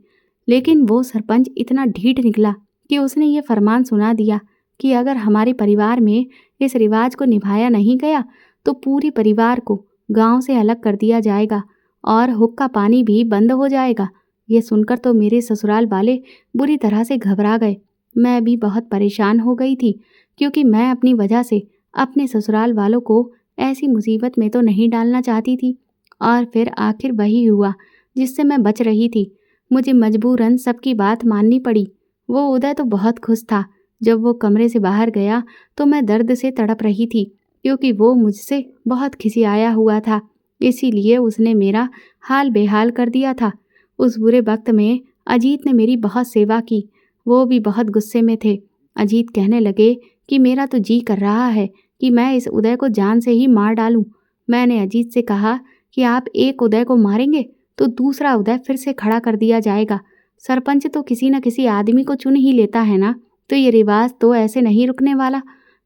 लेकिन वो सरपंच इतना ढीठ निकला कि उसने ये फरमान सुना दिया कि अगर हमारे परिवार में इस रिवाज को निभाया नहीं गया तो पूरे परिवार को गांव से अलग कर दिया जाएगा और हुक्का पानी भी बंद हो जाएगा। ये सुनकर तो मेरे ससुराल वाले बुरी तरह से घबरा गए। मैं भी बहुत परेशान हो गई थी क्योंकि मैं अपनी वजह से अपने ससुराल वालों को ऐसी मुसीबत में तो नहीं डालना चाहती थी। और फिर आखिर वही हुआ जिससे मैं बच रही थी। मुझे मजबूरन सबकी बात माननी पड़ी। वो उदय तो बहुत खुश था। जब वो कमरे से बाहर गया तो मैं दर्द से तड़प रही थी क्योंकि वो मुझसे बहुत खिसियाया हुआ था। इसीलिए उसने मेरा हाल बेहाल कर दिया था। उस बुरे वक्त में अजीत ने मेरी बहुत सेवा की। वो भी बहुत गुस्से में थे। अजीत कहने लगे कि मेरा तो जी कर रहा है कि मैं इस उदय को जान से ही मार डालूं। मैंने अजीत से कहा कि आप एक उदय को मारेंगे तो दूसरा उदय फिर से खड़ा कर दिया जाएगा। सरपंच तो किसी न किसी आदमी को चुन ही लेता है ना, तो ये रिवाज तो ऐसे नहीं रुकने वाला।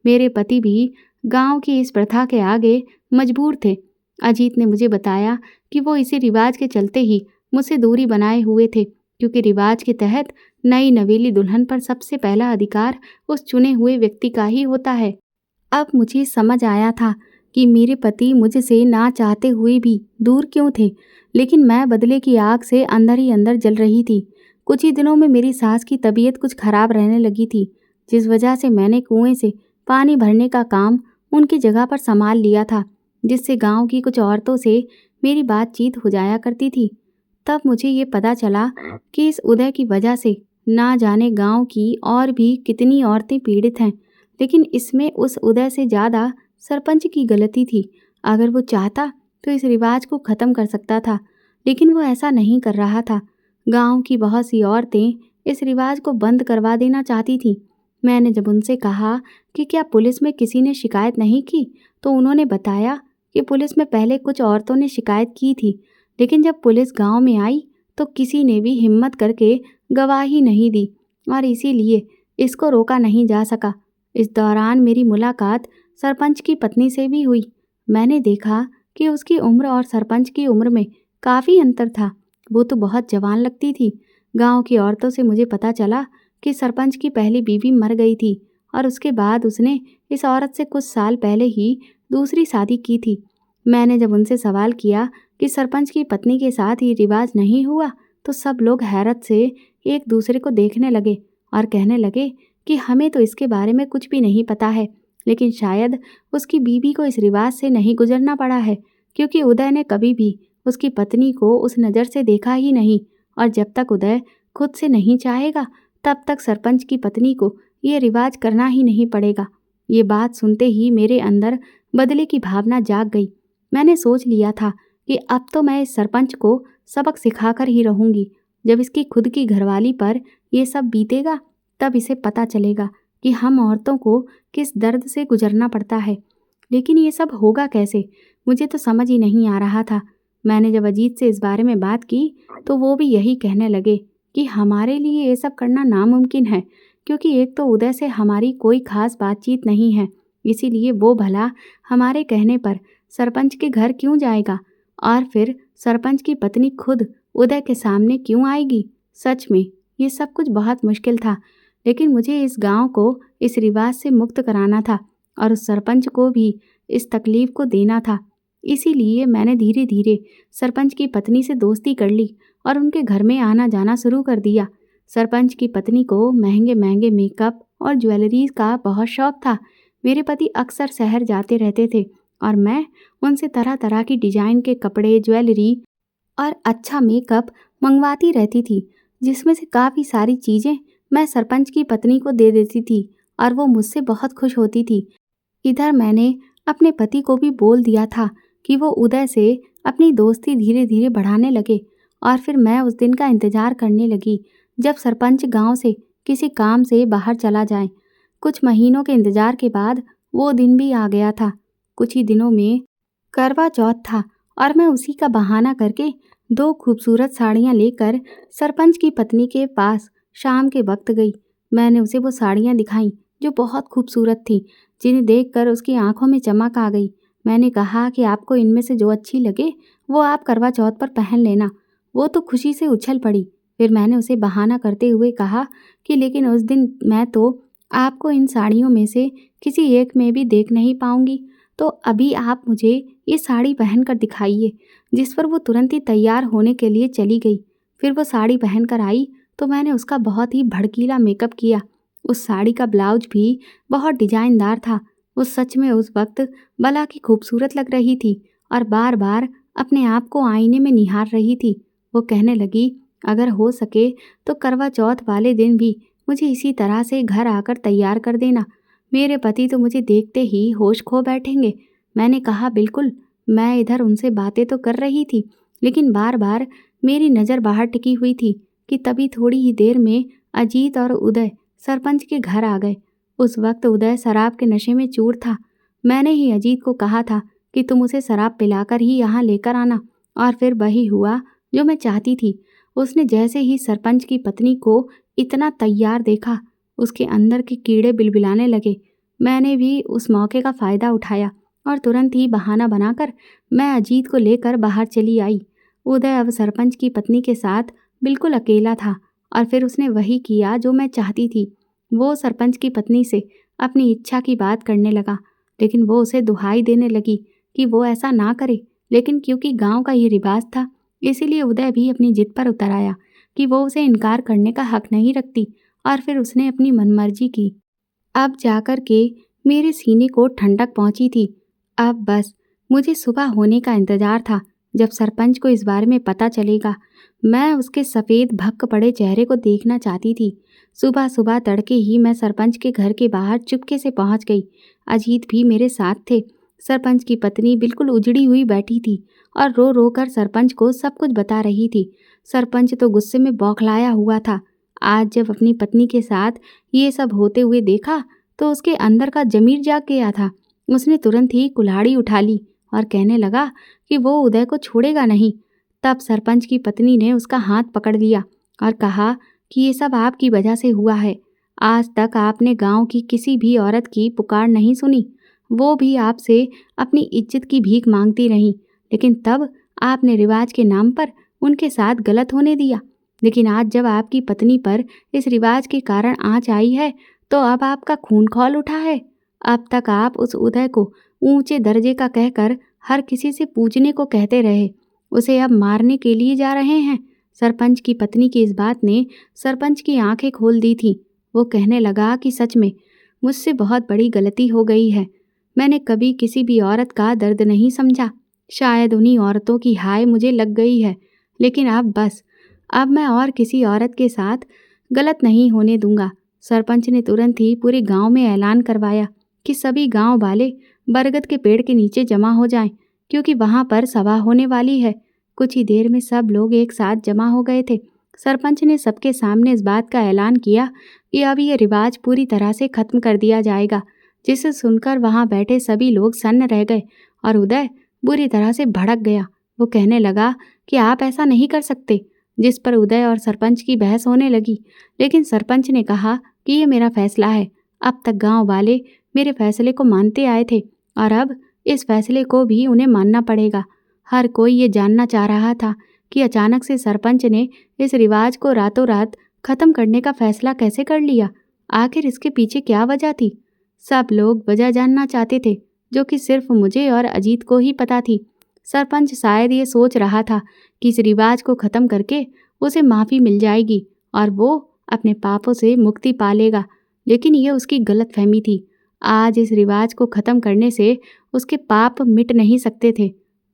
मेरे पति भी गांव की इस प्रथा के आगे मजबूर थे। अजीत ने मुझे बताया कि वो इसी रिवाज के चलते ही मुझसे दूरी बनाए हुए थे, क्योंकि रिवाज के तहत नई नवेली दुल्हन पर सबसे पहला अधिकार उस चुने हुए व्यक्ति का ही होता है। अब मुझे समझ आया था कि मेरे पति मुझसे ना चाहते हुए भी दूर क्यों थे, लेकिन मैं बदले की आग से अंदर ही अंदर जल रही थी। कुछ ही दिनों में मेरी सास की तबीयत कुछ खराब रहने लगी थी, जिस वजह से मैंने कुएं से पानी भरने का काम उनकी जगह पर संभाल लिया था, जिससे गांव की कुछ औरतों से मेरी बातचीत हो जाया करती थी। तब मुझे ये पता चला कि इस उदय की वजह से ना जाने गांव की और भी कितनी औरतें पीड़ित हैं, लेकिन इसमें उस उदय से ज़्यादा सरपंच की गलती थी। अगर वो चाहता तो इस रिवाज को ख़त्म कर सकता था, लेकिन वो ऐसा नहीं कर रहा था। गांव की बहुत सी औरतें इस रिवाज को बंद करवा देना चाहती थीं। मैंने जब उनसे कहा कि क्या पुलिस में किसी ने शिकायत नहीं की, तो उन्होंने बताया कि पुलिस में पहले कुछ औरतों ने शिकायत की थी, लेकिन जब पुलिस गांव में आई तो किसी ने भी हिम्मत करके गवाही नहीं दी और इसीलिए इसको रोका नहीं जा सका। इस दौरान मेरी मुलाकात सरपंच की पत्नी से भी हुई। मैंने देखा कि उसकी उम्र और सरपंच की उम्र में काफ़ी अंतर था। वो तो बहुत जवान लगती थी। गांव की औरतों से मुझे पता चला कि सरपंच की पहली बीवी मर गई थी और उसके बाद उसने इस औरत से कुछ साल पहले ही दूसरी शादी की थी। मैंने जब उनसे सवाल किया कि सरपंच की पत्नी के साथ ये रिवाज नहीं हुआ, तो सब लोग हैरत से एक दूसरे को देखने लगे और कहने लगे कि हमें तो इसके बारे में कुछ भी नहीं पता है, लेकिन शायद उसकी बीवी को इस रिवाज से नहीं गुजरना पड़ा है, क्योंकि उदय ने कभी भी उसकी पत्नी को उस नज़र से देखा ही नहीं और जब तक उदय खुद से नहीं चाहेगा तब तक सरपंच की पत्नी को ये रिवाज करना ही नहीं पड़ेगा। ये बात सुनते ही मेरे अंदर बदले की भावना जाग गई। मैंने सोच लिया था कि अब तो मैं इस सरपंच को सबक सिखाकर ही रहूँगी। जब इसकी खुद की घरवाली पर ये सब बीतेगा तब इसे पता चलेगा कि हम औरतों को किस दर्द से गुजरना पड़ता है। लेकिन ये सब होगा कैसे, मुझे तो समझ ही नहीं आ रहा था। मैंने जब अजीत से इस बारे में बात की तो वो भी यही कहने लगे कि हमारे लिए ये सब करना नामुमकिन है, क्योंकि एक तो उदय से हमारी कोई खास बातचीत नहीं है, इसीलिए वो भला हमारे कहने पर सरपंच के घर क्यों जाएगा? और फिर सरपंच की पत्नी खुद उदय के सामने क्यों आएगी? सच में ये सब कुछ बहुत मुश्किल था, लेकिन मुझे इस गांव को इस रिवाज से मुक्त कराना था और उस सरपंच को भी इस तकलीफ को देना था। इसीलिए मैंने धीरे धीरे सरपंच की पत्नी से दोस्ती कर ली और उनके घर में आना जाना शुरू कर दिया। सरपंच की पत्नी को महंगे महंगे मेकअप और ज्वेलरी का बहुत शौक था। मेरे पति अक्सर शहर जाते रहते थे और मैं उनसे तरह तरह की डिजाइन के कपड़े, ज्वेलरी और अच्छा मेकअप मंगवाती रहती थी, जिसमें से काफ़ी सारी चीज़ें मैं सरपंच की पत्नी को दे देती थी और वो मुझसे बहुत खुश होती थी। इधर मैंने अपने पति को भी बोल दिया था कि वो उदय से अपनी दोस्ती धीरे धीरे बढ़ाने लगे और फिर मैं उस दिन का इंतज़ार करने लगी जब सरपंच गांव से किसी काम से बाहर चला जाए। कुछ महीनों के इंतज़ार के बाद वो दिन भी आ गया था। कुछ ही दिनों में करवा चौथ था और मैं उसी का बहाना करके 2 खूबसूरत साड़ियाँ लेकर सरपंच की पत्नी के पास शाम के वक्त गई। मैंने उसे वो साड़ियाँ दिखाईं जो बहुत खूबसूरत थीं, जिन्हें देखकर उसकी आंखों में चमक आ गई। मैंने कहा कि आपको इनमें से जो अच्छी लगे वो आप करवा चौथ पर पहन लेना। वो तो खुशी से उछल पड़ी। फिर मैंने उसे बहाना करते हुए कहा कि लेकिन उस दिन मैं तो आपको इन साड़ियों में से किसी एक में भी देख नहीं पाऊंगी, तो अभी आप मुझे ये साड़ी पहन कर दिखाइए। जिस पर वो तुरंत ही तैयार होने के लिए चली गई। फिर वो साड़ी पहन कर आई तो मैंने उसका बहुत ही भड़कीला मेकअप किया। उस साड़ी का ब्लाउज भी बहुत डिजाइनदार था। वो सच में उस वक्त भला की खूबसूरत लग रही थी और बार बार अपने आप को आईने में निहार रही थी। वो कहने लगी, अगर हो सके तो करवा चौथ वाले दिन भी मुझे इसी तरह से घर आकर तैयार कर देना। मेरे पति तो मुझे देखते ही होश खो बैठेंगे। मैंने कहा बिल्कुल। मैं इधर उनसे बातें तो कर रही थी, लेकिन बार बार मेरी नज़र बाहर टिकी हुई थी कि तभी थोड़ी ही देर में अजीत और उदय सरपंच के घर आ गए। उस वक्त उदय शराब के नशे में चूर था। मैंने ही अजीत को कहा था कि तुम उसे शराब पिलाकर ही यहाँ लेकर आना, और फिर वही हुआ जो मैं चाहती थी। उसने जैसे ही सरपंच की पत्नी को इतना तैयार देखा, उसके अंदर के कीड़े बिलबिलाने लगे। मैंने भी उस मौके का फ़ायदा उठाया और तुरंत ही बहाना बनाकर मैं अजीत को लेकर बाहर चली आई। उदय अब सरपंच की पत्नी के साथ बिल्कुल अकेला था और फिर उसने वही किया जो मैं चाहती थी। वो सरपंच की पत्नी से अपनी इच्छा की बात करने लगा, लेकिन वो उसे दुहाई देने लगी कि वो ऐसा ना करे। लेकिन क्योंकि गांव का ये रिवाज था, इसीलिए उदय भी अपनी जिद पर उतर आया कि वो उसे इनकार करने का हक नहीं रखती, और फिर उसने अपनी मनमर्जी की। अब जाकर के मेरे सीने को ठंडक पहुंची थी। अब बस मुझे सुबह होने का इंतजार था, जब सरपंच को इस बारे में पता चलेगा। मैं उसके सफ़ेद भक्क पड़े चेहरे को देखना चाहती थी। सुबह सुबह तड़के ही मैं सरपंच के घर के बाहर चुपके से पहुंच गई। अजीत भी मेरे साथ थे। सरपंच की पत्नी बिल्कुल उजड़ी हुई बैठी थी और रो रो कर सरपंच को सब कुछ बता रही थी। सरपंच तो गुस्से में बौखलाया हुआ था। आज जब अपनी पत्नी के साथ ये सब होते हुए देखा तो उसके अंदर का जमीर जाग गया था। उसने तुरंत ही कुल्हाड़ी उठा ली और कहने लगा कि वो उदय को छोड़ेगा नहीं। तब सरपंच की पत्नी ने उसका हाथ पकड़ लिया और कहा कि ये सब आपकी वजह से हुआ है। आज तक आपने गांव की किसी भी औरत की पुकार नहीं सुनी, वो भी आपसे अपनी इज्जत की भीख मांगती रहीं, लेकिन तब आपने रिवाज के नाम पर उनके साथ गलत होने दिया। लेकिन आज जब आपकी पत्नी पर इस रिवाज के कारण आँच आई है, तो अब आपका खून खौल उठा है। अब तक आप उस उदय को ऊंचे दर्जे का कहकर हर किसी से पूजने को कहते रहे, उसे अब मारने के लिए जा रहे हैं। सरपंच की पत्नी की इस बात ने सरपंच की आंखें खोल दी थी। वो कहने लगा कि सच में मुझसे बहुत बड़ी गलती हो गई है। मैंने कभी किसी भी औरत का दर्द नहीं समझा। शायद उन्हीं औरतों की हाय मुझे लग गई है, लेकिन अब बस, अब मैं और किसी औरत के साथ गलत नहीं होने दूंगा। सरपंच ने तुरंत ही पूरे गांव में ऐलान करवाया कि सभी गांव वाले बरगद के पेड़ के नीचे जमा हो जाएं, क्योंकि वहां पर सभा होने वाली है। कुछ ही देर में सब लोग एक साथ जमा हो गए थे। सरपंच ने सबके सामने इस बात का ऐलान किया कि अब ये रिवाज पूरी तरह से खत्म कर दिया जाएगा, जिसे सुनकर वहां बैठे सभी लोग सन्न रह गए और उदय बुरी तरह से भड़क गया। वो कहने लगा कि आप ऐसा नहीं कर सकते, जिस पर उदय और सरपंच की बहस होने लगी। लेकिन सरपंच ने कहा कि ये मेरा फैसला है। अब तक गांव वाले मेरे फैसले को मानते आए थे और अब इस फैसले को भी उन्हें मानना पड़ेगा। हर कोई ये जानना चाह रहा था कि अचानक से सरपंच ने इस रिवाज को रातों रात खत्म करने का फैसला कैसे कर लिया। आखिर इसके पीछे क्या वजह थी? सब लोग वजह जानना चाहते थे, जो कि सिर्फ मुझे और अजीत को ही पता थी। सरपंच शायद ये सोच रहा था कि इस रिवाज को खत्म करके उसे माफ़ी मिल जाएगी और वो अपने पापों से मुक्ति पा लेगा, लेकिन ये उसकी गलतफहमी थी। आज इस रिवाज को खत्म करने से उसके पाप मिट नहीं सकते थे।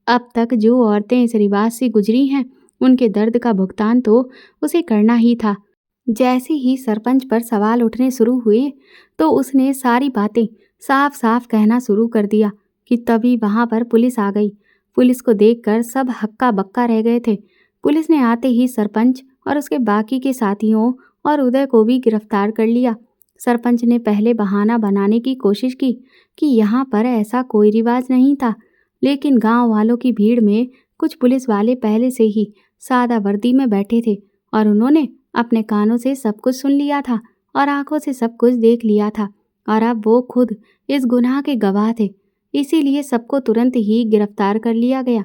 अब तक जो औरतें इस रिवाज से गुजरी हैं, उनके दर्द का भुगतान तो उसे करना ही था। जैसे ही सरपंच पर सवाल उठने शुरू हुए तो उसने सारी बातें साफ साफ कहना शुरू कर दिया कि तभी वहां पर पुलिस आ गई। पुलिस को देखकर सब हक्का बक्का रह गए थे। पुलिस ने आते ही सरपंच और उसके बाकी के साथियों और उदय को भी गिरफ्तार कर लिया। सरपंच ने पहले बहाना बनाने की कोशिश की कि यहाँ पर ऐसा कोई रिवाज नहीं था, लेकिन गांव वालों की भीड़ में कुछ पुलिस वाले पहले से ही सादा वर्दी में बैठे थे और उन्होंने अपने कानों से सब कुछ सुन लिया था और आंखों से सब कुछ देख लिया था और अब वो खुद इस गुनाह के गवाह थे। इसीलिए सबको तुरंत ही गिरफ्तार कर लिया गया।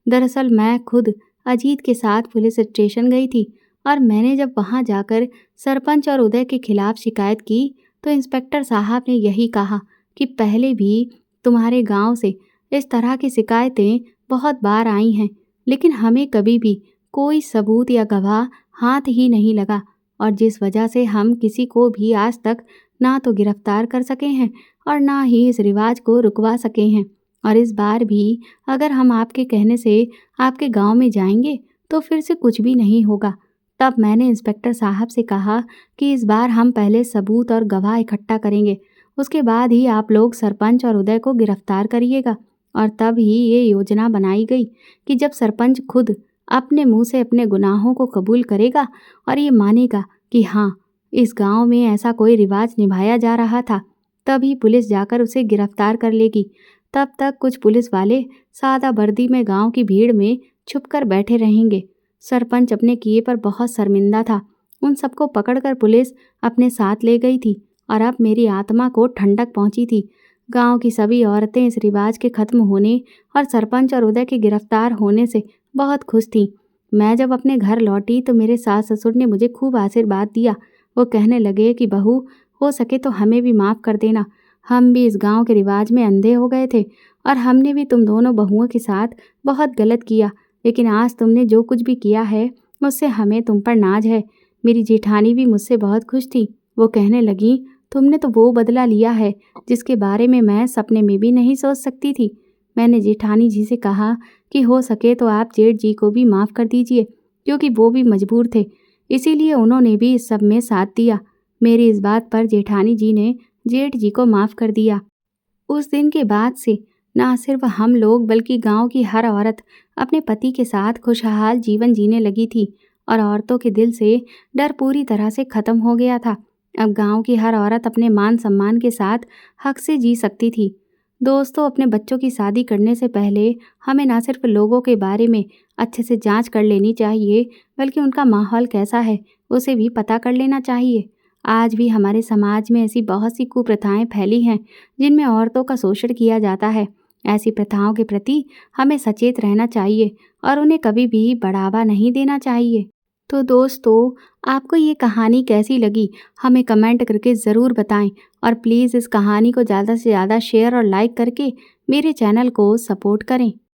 दरअसल मैं खुद अजीत के साथ पुलिस स्टेशन गई थी और मैंने जब वहां जाकर सरपंच और उदय के खिलाफ शिकायत की तो इंस्पेक्टर साहब ने यही कहा कि पहले भी तुम्हारे गांव से इस तरह की शिकायतें बहुत बार आई हैं, लेकिन हमें कभी भी कोई सबूत या गवाह हाथ ही नहीं लगा और जिस वजह से हम किसी को भी आज तक ना तो गिरफ्तार कर सके हैं और ना ही इस रिवाज को रुकवा सके हैं। और इस बार भी अगर हम आपके कहने से आपके गांव में जाएंगे तो फिर से कुछ भी नहीं होगा। तब मैंने इंस्पेक्टर साहब से कहा कि इस बार हम पहले सबूत और गवाह इकट्ठा करेंगे, उसके बाद ही आप लोग सरपंच और उदय को गिरफ्तार करिएगा। और तब ही ये योजना बनाई गई कि जब सरपंच खुद अपने मुंह से अपने गुनाहों को कबूल करेगा और ये मानेगा कि हाँ, इस गांव में ऐसा कोई रिवाज निभाया जा रहा था, तभी पुलिस जाकर उसे गिरफ्तार कर लेगी। तब तक कुछ पुलिस वाले सादा वर्दी में गांव की भीड़ में छुपकर बैठे रहेंगे। सरपंच अपने किए पर बहुत शर्मिंदा था। उन सबको पकड़कर पुलिस अपने साथ ले गई थी और अब मेरी आत्मा को ठंडक पहुंची थी। गांव की सभी औरतें इस रिवाज के खत्म होने और सरपंच और उदय के गिरफ्तार होने से बहुत खुश थीं। मैं जब अपने घर लौटी तो मेरे सास ससुर ने मुझे खूब आशीर्वाद दिया। वो कहने लगे कि बहू, हो सके तो हमें भी माफ़ कर देना। हम भी इस गांव के रिवाज में अंधे हो गए थे और हमने भी तुम दोनों बहुओं के साथ बहुत गलत किया, लेकिन आज तुमने जो कुछ भी किया है उससे हमें तुम पर नाज है। मेरी जेठानी भी मुझसे बहुत खुश थी। वो कहने लगी, तुमने तो वो बदला लिया है जिसके बारे में मैं सपने में भी नहीं सोच सकती थी। मैंने जेठानी जी से कहा कि हो सके तो आप जेठ जी को भी माफ़ कर दीजिए, क्योंकि वो भी मजबूर थे, इसीलिए उन्होंने भी इस सब में साथ दिया। मेरी इस बात पर जेठानी जी ने जेठ जी को माफ़ कर दिया। उस दिन के बाद से ना सिर्फ हम लोग बल्कि गांव की हर औरत अपने पति के साथ खुशहाल जीवन जीने लगी थी और औरतों के दिल से डर पूरी तरह से ख़त्म हो गया था। अब गांव की हर औरत अपने मान सम्मान के साथ हक से जी सकती थी। दोस्तों, अपने बच्चों की शादी करने से पहले हमें ना सिर्फ लोगों के बारे में अच्छे से जांच कर लेनी चाहिए, बल्कि उनका माहौल कैसा है उसे भी पता कर लेना चाहिए। आज भी हमारे समाज में ऐसी बहुत सी कुप्रथाएं फैली हैं जिनमें औरतों का शोषण किया जाता है। ऐसी प्रथाओं के प्रति हमें सचेत रहना चाहिए और उन्हें कभी भी बढ़ावा नहीं देना चाहिए। तो दोस्तों, आपको ये कहानी कैसी लगी हमें कमेंट करके ज़रूर बताएं और प्लीज़ इस कहानी को ज़्यादा से ज़्यादा शेयर और लाइक करके मेरे चैनल को सपोर्ट करें।